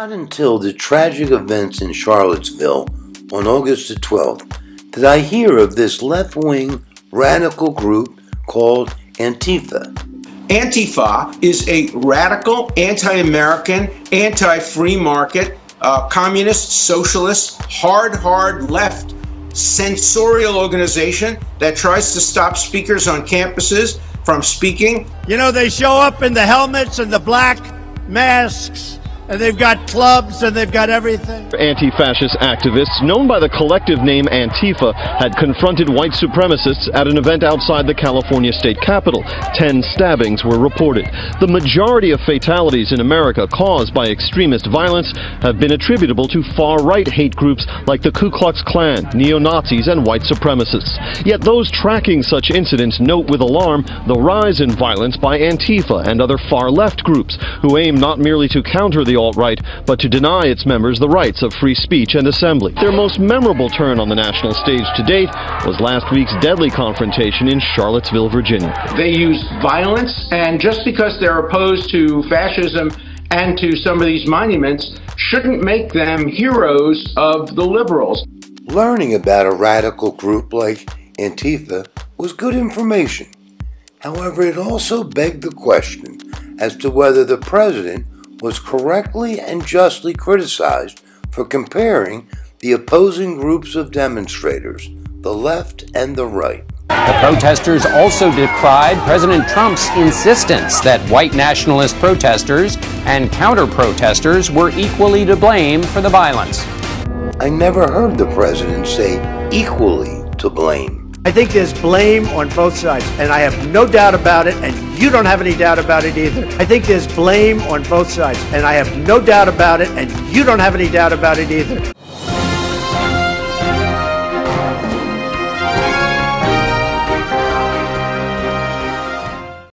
Not until the tragic events in Charlottesville on August the 12th did I hear of this left-wing radical group called Antifa. Antifa is a radical, anti-American, anti-free market, communist, socialist, hard left censorial organization that tries to stop speakers on campuses from speaking. You know, they show up in the helmets and the black masks, and they've got clubs and they've got everything. Anti-fascist activists, known by the collective name Antifa, had confronted white supremacists at an event outside the California state capitol. 10 stabbings were reported. The majority of fatalities in America caused by extremist violence have been attributable to far-right hate groups like the Ku Klux Klan, neo-Nazis, and white supremacists. Yet those tracking such incidents note with alarm the rise in violence by Antifa and other far-left groups who aim not merely to counter the alt-right, but to deny its members the rights of free speech and assembly. Their most memorable turn on the national stage to date was last week's deadly confrontation in Charlottesville, Virginia. They use violence, and just because they're opposed to fascism and to some of these monuments shouldn't make them heroes of the liberals. Learning about a radical group like Antifa was good information. However, it also begged the question as to whether the president was correctly and justly criticized for comparing the opposing groups of demonstrators, the left and the right. The protesters also decried President Trump's insistence that white nationalist protesters and counter-protesters were equally to blame for the violence. I never heard the president say equally to blame. I think there's blame on both sides, and I have no doubt about it, and you don't have any doubt about it either. I think there's blame on both sides, and I have no doubt about it, and you don't have any doubt about it either.